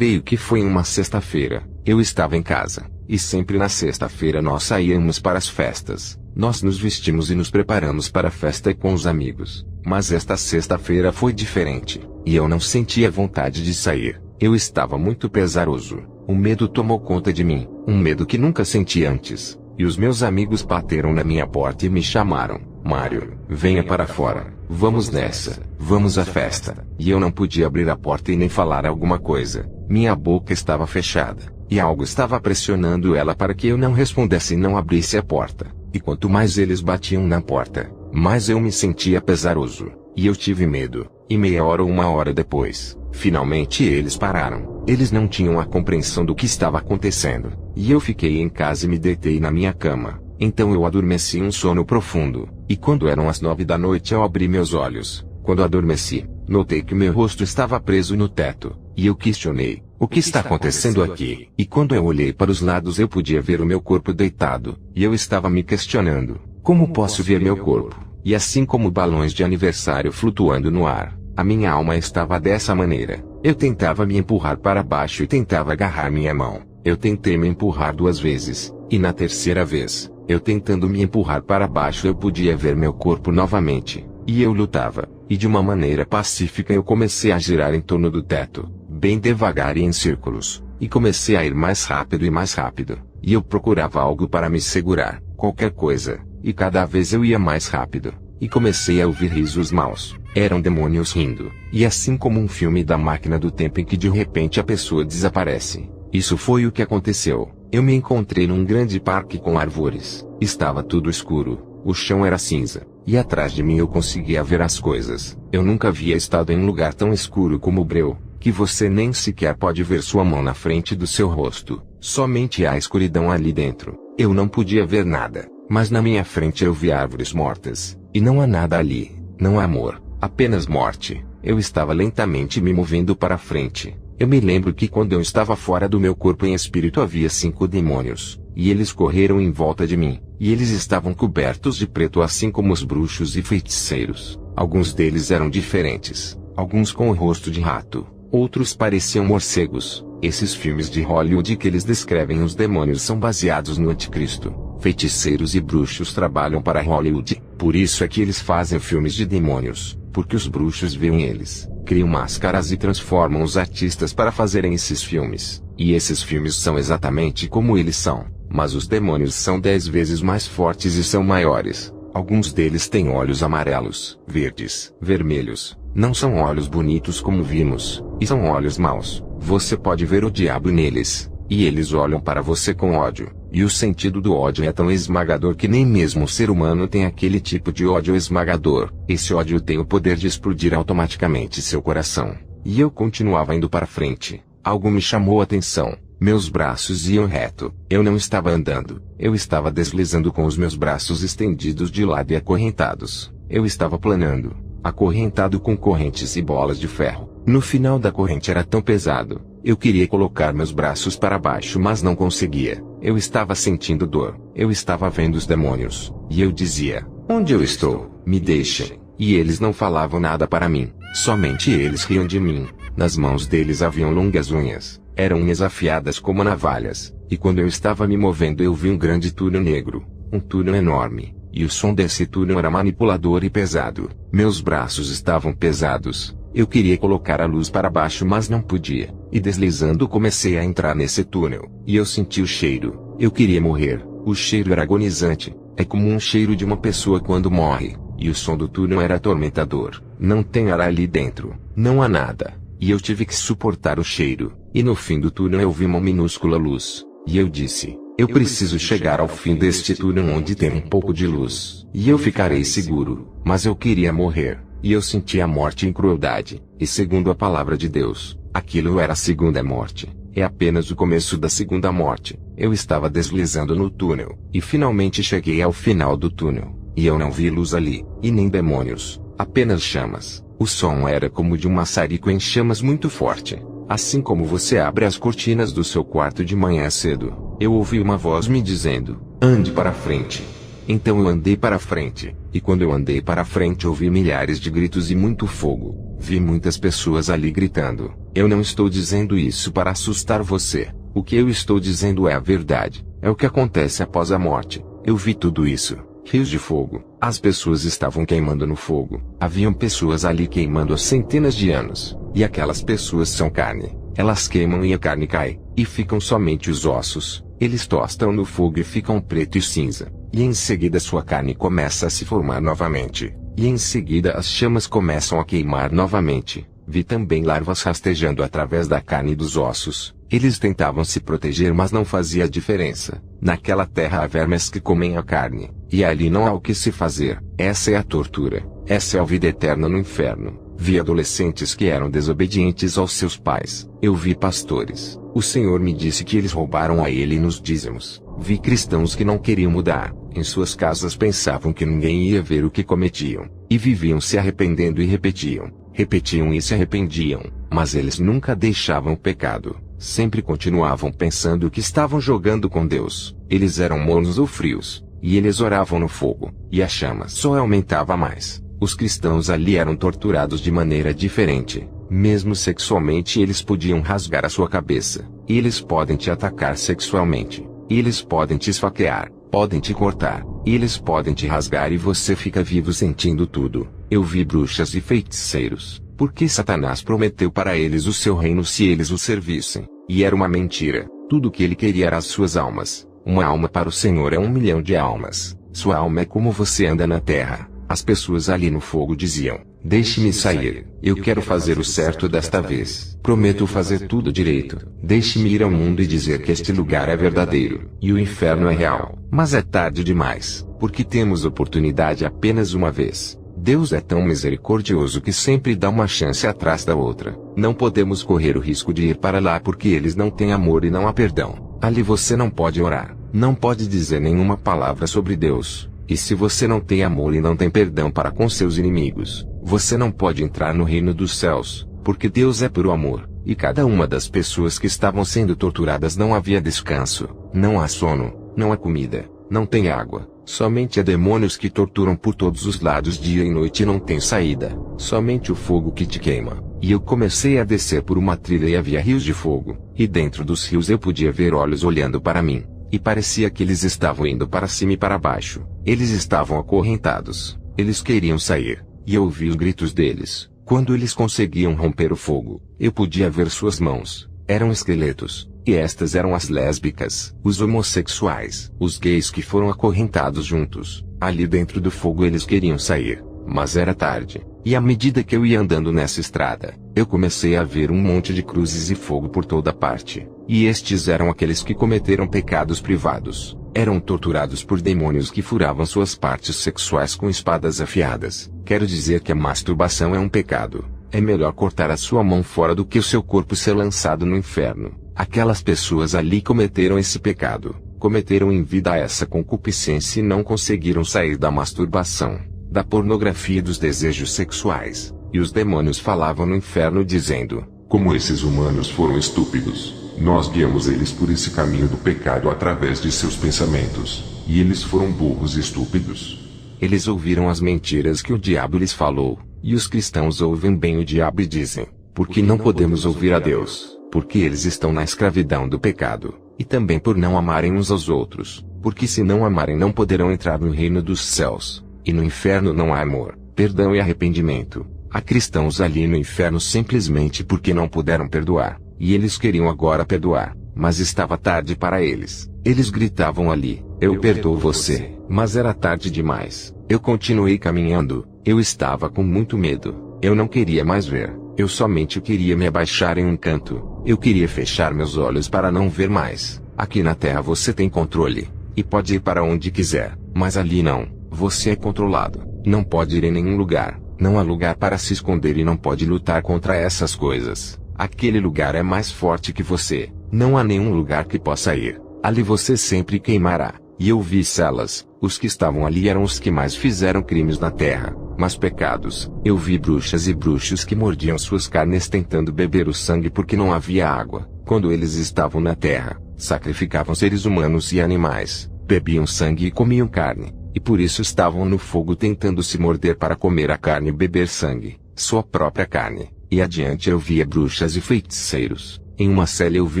Creio que foi em uma sexta-feira. Eu estava em casa, e sempre na sexta-feira nós saíamos para as festas. Nós nos vestimos e nos preparamos para a festa com os amigos. Mas esta sexta-feira foi diferente, e eu não sentia vontade de sair. Eu estava muito pesaroso. O medo tomou conta de mim, um medo que nunca senti antes. E os meus amigos bateram na minha porta e me chamaram. Mário, venha para fora. Vamos nessa. Vamos à festa. E eu não podia abrir a porta e nem falar alguma coisa. Minha boca estava fechada, e algo estava pressionando ela para que eu não respondesse e não abrisse a porta. E quanto mais eles batiam na porta, mais eu me sentia pesaroso. E eu tive medo. E meia hora ou uma hora depois, finalmente eles pararam. Eles não tinham a compreensão do que estava acontecendo. E eu fiquei em casa e me deitei na minha cama. Então eu adormeci em um sono profundo. E quando eram as 9 da noite eu abri meus olhos. Quando adormeci, notei que meu rosto estava preso no teto. E eu questionei, o que está acontecendo aqui? E quando eu olhei para os lados eu podia ver o meu corpo deitado. E eu estava me questionando, como posso ver meu corpo? E assim como balões de aniversário flutuando no ar, a minha alma estava dessa maneira. Eu tentava me empurrar para baixo e tentava agarrar minha mão. Eu tentei me empurrar 2 vezes, e na terceira vez, eu tentando me empurrar para baixo eu podia ver meu corpo novamente. E eu lutava, e de uma maneira pacífica eu comecei a girar em torno do teto, bem devagar e em círculos, e comecei a ir mais rápido e mais rápido. E eu procurava algo para me segurar, qualquer coisa, e cada vez eu ia mais rápido. E comecei a ouvir risos maus. Eram demônios rindo. E assim como um filme da máquina do tempo em que de repente a pessoa desaparece. Isso foi o que aconteceu. Eu me encontrei num grande parque com árvores. Estava tudo escuro. O chão era cinza. E atrás de mim eu conseguia ver as coisas. Eu nunca havia estado em um lugar tão escuro como o breu, que você nem sequer pode ver sua mão na frente do seu rosto. Somente há escuridão ali dentro. Eu não podia ver nada. Mas na minha frente eu vi árvores mortas. E não há nada ali. Não há amor. Apenas morte. Eu estava lentamente me movendo para frente. Eu me lembro que quando eu estava fora do meu corpo em espírito havia 5 demônios. E eles correram em volta de mim. E eles estavam cobertos de preto assim como os bruxos e feiticeiros. Alguns deles eram diferentes. Alguns com o rosto de rato. Outros pareciam morcegos. Esses filmes de Hollywood que eles descrevem os demônios são baseados no anticristo. Feiticeiros e bruxos trabalham para Hollywood. Por isso é que eles fazem filmes de demônios. Porque os bruxos veem eles, criam máscaras e transformam os artistas para fazerem esses filmes. E esses filmes são exatamente como eles são. Mas os demônios são 10 vezes mais fortes e são maiores. Alguns deles têm olhos amarelos, verdes, vermelhos. Não são olhos bonitos como vimos. E são olhos maus. Você pode ver o diabo neles. E eles olham para você com ódio. E o sentido do ódio é tão esmagador que nem mesmo o ser humano tem aquele tipo de ódio esmagador. Esse ódio tem o poder de explodir automaticamente seu coração. E eu continuava indo para frente. Algo me chamou a atenção. Meus braços iam reto. Eu não estava andando. Eu estava deslizando com os meus braços estendidos de lado e acorrentados. Eu estava planando, acorrentado com correntes e bolas de ferro. No final da corrente era tão pesado. Eu queria colocar meus braços para baixo mas não conseguia. Eu estava sentindo dor. Eu estava vendo os demônios. E eu dizia, onde eu estou? Me deixem. E eles não falavam nada para mim. Somente eles riam de mim. Nas mãos deles haviam longas unhas. Eram unhas afiadas como navalhas. E quando eu estava me movendo eu vi um grande túnel negro. Um túnel enorme. E o som desse túnel era manipulador e pesado. Meus braços estavam pesados. Eu queria colocar a luz para baixo mas não podia. E deslizando comecei a entrar nesse túnel. E eu senti o cheiro. Eu queria morrer. O cheiro era agonizante. É como um cheiro de uma pessoa quando morre. E o som do túnel era atormentador. Não tem ar ali dentro. Não há nada. E eu tive que suportar o cheiro. E no fim do túnel eu vi uma minúscula luz. E eu disse, eu preciso chegar ao fim deste túnel onde tem um pouco de luz. E eu ficarei seguro. Mas eu queria morrer. E eu senti a morte em crueldade. E segundo a palavra de Deus, aquilo era a segunda morte. É apenas o começo da segunda morte. Eu estava deslizando no túnel. E finalmente cheguei ao final do túnel. E eu não vi luz ali. E nem demônios. Apenas chamas. O som era como de um maçarico em chamas muito forte. Assim como você abre as cortinas do seu quarto de manhã cedo. Eu ouvi uma voz me dizendo, ande para frente. Então eu andei para frente, e quando eu andei para frente ouvi milhares de gritos e muito fogo. Vi muitas pessoas ali gritando. Eu não estou dizendo isso para assustar você. O que eu estou dizendo é a verdade. É o que acontece após a morte. Eu vi tudo isso. Rios de fogo. As pessoas estavam queimando no fogo. Haviam pessoas ali queimando há centenas de anos. E aquelas pessoas são carne. Elas queimam e a carne cai. E ficam somente os ossos. Eles tostam no fogo e ficam preto e cinza. E em seguida sua carne começa a se formar novamente. E em seguida as chamas começam a queimar novamente. Vi também larvas rastejando através da carne e dos ossos. Eles tentavam se proteger, mas não fazia diferença. Naquela terra há vermes que comem a carne. E ali não há o que se fazer. Essa é a tortura. Essa é a vida eterna no inferno. Vi adolescentes que eram desobedientes aos seus pais. Eu vi pastores. O Senhor me disse que eles roubaram a ele nos dízimos. Vi cristãos que não queriam mudar. Em suas casas pensavam que ninguém ia ver o que cometiam. E viviam se arrependendo e repetiam. Repetiam e se arrependiam. Mas eles nunca deixavam o pecado. Sempre continuavam pensando que estavam jogando com Deus. Eles eram mornos ou frios. E eles oravam no fogo. E a chama só aumentava mais. Os cristãos ali eram torturados de maneira diferente. Mesmo sexualmente eles podiam rasgar a sua cabeça. E eles podem te atacar sexualmente. E eles podem te esfaquear. Podem te cortar. E eles podem te rasgar e você fica vivo sentindo tudo. Eu vi bruxas e feiticeiros. Porque Satanás prometeu para eles o seu reino se eles o servissem. E era uma mentira. Tudo o que ele queria era as suas almas. Uma alma para o Senhor é 1 milhão de almas. Sua alma é como você anda na terra. As pessoas ali no fogo diziam: deixe-me sair. Eu quero fazer o certo desta vez. Prometo fazer tudo direito. Deixe-me ir ao mundo e dizer que este lugar é verdadeiro. E o inferno é real. Mas é tarde demais. Porque temos oportunidade apenas uma vez. Deus é tão misericordioso que sempre dá uma chance atrás da outra. Não podemos correr o risco de ir para lá porque eles não têm amor e não há perdão. Ali você não pode orar. Não pode dizer nenhuma palavra sobre Deus. E se você não tem amor e não tem perdão para com seus inimigos, você não pode entrar no reino dos céus, porque Deus é puro amor. E cada uma das pessoas que estavam sendo torturadas não havia descanso, não há sono, não há comida, não tem água. Somente há demônios que torturam por todos os lados dia e noite e não tem saída. Somente o fogo que te queima. E eu comecei a descer por uma trilha e havia rios de fogo. E dentro dos rios eu podia ver olhos olhando para mim. E parecia que eles estavam indo para cima e para baixo. Eles estavam acorrentados. Eles queriam sair. E eu ouvi os gritos deles. Quando eles conseguiam romper o fogo, eu podia ver suas mãos. Eram esqueletos. E estas eram as lésbicas, os homossexuais, os gays que foram acorrentados juntos. Ali dentro do fogo eles queriam sair. Mas era tarde. E à medida que eu ia andando nessa estrada, eu comecei a ver um monte de cruzes e fogo por toda parte. E estes eram aqueles que cometeram pecados privados. Eram torturados por demônios que furavam suas partes sexuais com espadas afiadas. Quero dizer que a masturbação é um pecado. É melhor cortar a sua mão fora do que o seu corpo ser lançado no inferno. Aquelas pessoas ali cometeram esse pecado. Cometeram em vida essa concupiscência e não conseguiram sair da masturbação, da pornografia e dos desejos sexuais. E os demônios falavam no inferno dizendo: como esses humanos foram estúpidos. Nós guiamos eles por esse caminho do pecado através de seus pensamentos. E eles foram burros e estúpidos. Eles ouviram as mentiras que o diabo lhes falou. E os cristãos ouvem bem o diabo e dizem: por que não podemos ouvir a Deus? Porque eles estão na escravidão do pecado. E também por não amarem uns aos outros. Porque se não amarem não poderão entrar no reino dos céus. E no inferno não há amor, perdão e arrependimento. Há cristãos ali no inferno simplesmente porque não puderam perdoar. E eles queriam agora perdoar. Mas estava tarde para eles. Eles gritavam ali: eu perdoo você. Mas era tarde demais. Eu continuei caminhando. Eu estava com muito medo. Eu não queria mais ver. Eu somente queria me abaixar em um canto. Eu queria fechar meus olhos para não ver mais. Aqui na Terra você tem controle. E pode ir para onde quiser. Mas ali não. Você é controlado. Não pode ir em nenhum lugar. Não há lugar para se esconder e não pode lutar contra essas coisas. Aquele lugar é mais forte que você. Não há nenhum lugar que possa ir. Ali você sempre queimará. E eu vi celas. Os que estavam ali eram os que mais fizeram crimes na terra. Mas pecados. Eu vi bruxas e bruxos que mordiam suas carnes tentando beber o sangue porque não havia água. Quando eles estavam na terra, sacrificavam seres humanos e animais. Bebiam sangue e comiam carne. E por isso estavam no fogo tentando se morder para comer a carne e beber sangue. Sua própria carne. e adiante eu via bruxas e feiticeiros. Em uma cela eu vi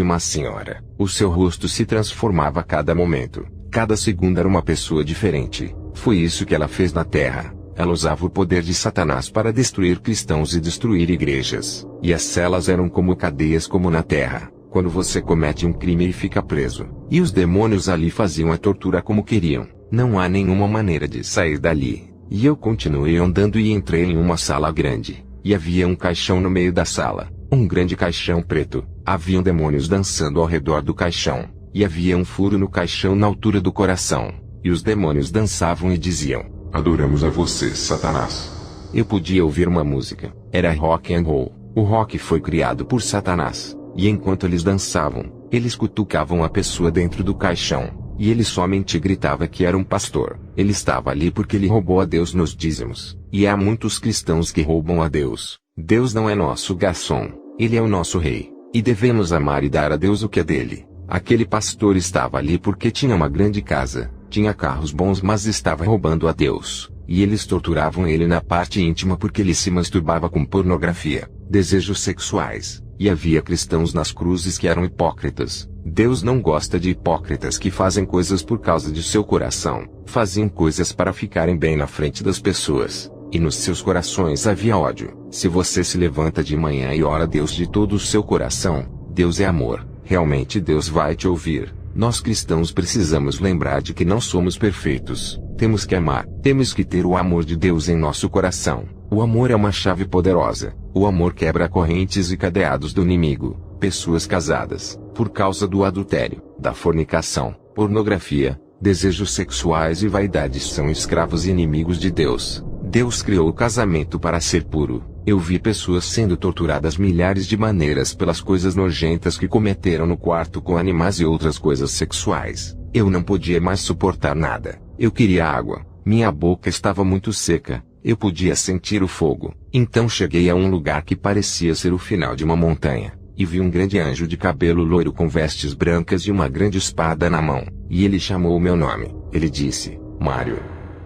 uma senhora. O seu rosto se transformava a cada momento. Cada segundo era uma pessoa diferente. Foi isso que ela fez na Terra. Ela usava o poder de Satanás para destruir cristãos e destruir igrejas. E as celas eram como cadeias como na Terra, quando você comete um crime e fica preso. E os demônios ali faziam a tortura como queriam. Não há nenhuma maneira de sair dali. E eu continuei andando e entrei em uma sala grande. E havia um caixão no meio da sala. Um grande caixão preto. Haviam demônios dançando ao redor do caixão. E havia um furo no caixão na altura do coração. E os demônios dançavam e diziam: Adoramos a você, Satanás. Eu podia ouvir uma música. Era rock and roll. O rock foi criado por Satanás. E enquanto eles dançavam, eles cutucavam a pessoa dentro do caixão. E ele somente gritava que era um pastor. Ele estava ali porque ele roubou a Deus nos dízimos. E há muitos cristãos que roubam a Deus. Deus não é nosso garçom. Ele é o nosso rei. E devemos amar e dar a Deus o que é dele. Aquele pastor estava ali porque tinha uma grande casa. Tinha carros bons, mas estava roubando a Deus. E eles torturavam ele na parte íntima porque ele se masturbava com pornografia, desejos sexuais. E havia cristãos nas cruzes que eram hipócritas. Deus não gosta de hipócritas que fazem coisas por causa de seu coração. Faziam coisas para ficarem bem na frente das pessoas. E nos seus corações havia ódio. Se você se levanta de manhã e ora a Deus de todo o seu coração, Deus é amor. Realmente Deus vai te ouvir. Nós cristãos precisamos lembrar de que não somos perfeitos. Temos que amar. Temos que ter o amor de Deus em nosso coração. O amor é uma chave poderosa. O amor quebra correntes e cadeados do inimigo. Pessoas casadas, por causa do adultério, da fornicação, pornografia, desejos sexuais e vaidades são escravos e inimigos de Deus. Deus criou o casamento para ser puro. Eu vi pessoas sendo torturadas milhares de maneiras pelas coisas nojentas que cometeram no quarto com animais e outras coisas sexuais. Eu não podia mais suportar nada. Eu queria água. Minha boca estava muito seca. Eu podia sentir o fogo. Então cheguei a um lugar que parecia ser o final de uma montanha. E vi um grande anjo de cabelo loiro com vestes brancas e uma grande espada na mão. E ele chamou o meu nome. Ele disse: Mário.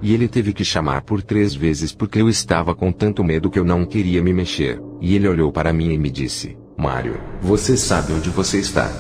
E ele teve que chamar por 3 vezes porque eu estava com tanto medo que eu não queria me mexer. E ele olhou para mim e me disse: Mário, você sabe onde você está?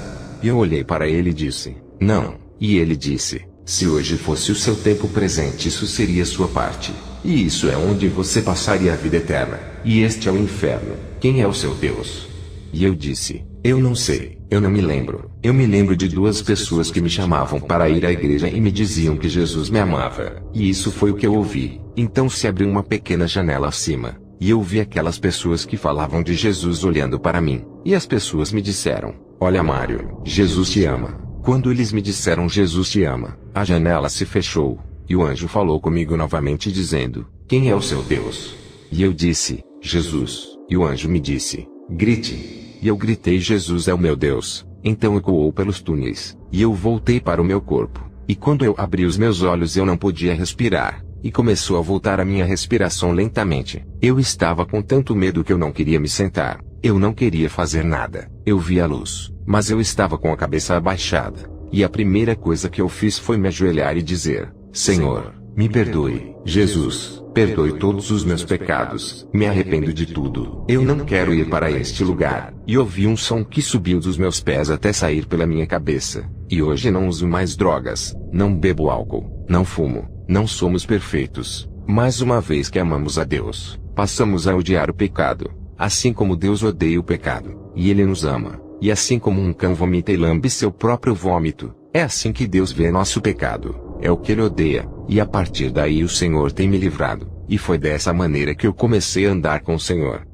E eu olhei para ele e disse: não. E ele disse: se hoje fosse o seu tempo presente, isso seria sua parte. E isso é onde você passaria a vida eterna. E este é o inferno. Quem é o seu Deus? E eu disse: eu não sei, eu não me lembro. Eu me lembro de 2 pessoas que me chamavam para ir à igreja e me diziam que Jesus me amava. E isso foi o que eu ouvi. Então se abriu uma pequena janela acima. E eu vi aquelas pessoas que falavam de Jesus olhando para mim. E as pessoas me disseram: olha, Mário, Jesus te ama. Quando eles me disseram Jesus te ama, a janela se fechou. E o anjo falou comigo novamente dizendo: quem é o seu Deus? E eu disse: Jesus. E o anjo me disse: grite. E eu gritei: Jesus é o meu Deus. Então ecoou pelos túneis. E eu voltei para o meu corpo. E quando eu abri os meus olhos eu não podia respirar. E começou a voltar a minha respiração lentamente. Eu estava com tanto medo que eu não queria me sentar. Eu não queria fazer nada. Eu vi a luz, mas eu estava com a cabeça abaixada. E a primeira coisa que eu fiz foi me ajoelhar e dizer: Senhor, me perdoe. Jesus, perdoe todos os meus pecados. Me arrependo de tudo. Eu não quero ir para este lugar. E ouvi um som que subiu dos meus pés até sair pela minha cabeça. E hoje não uso mais drogas. Não bebo álcool. Não fumo. Não somos perfeitos. Mais uma vez que amamos a Deus, passamos a odiar o pecado. Assim como Deus odeia o pecado. E Ele nos ama. E assim como um cão vomita e lambe seu próprio vômito, é assim que Deus vê nosso pecado. É o que Ele odeia. E a partir daí o Senhor tem me livrado. E foi dessa maneira que eu comecei a andar com o Senhor.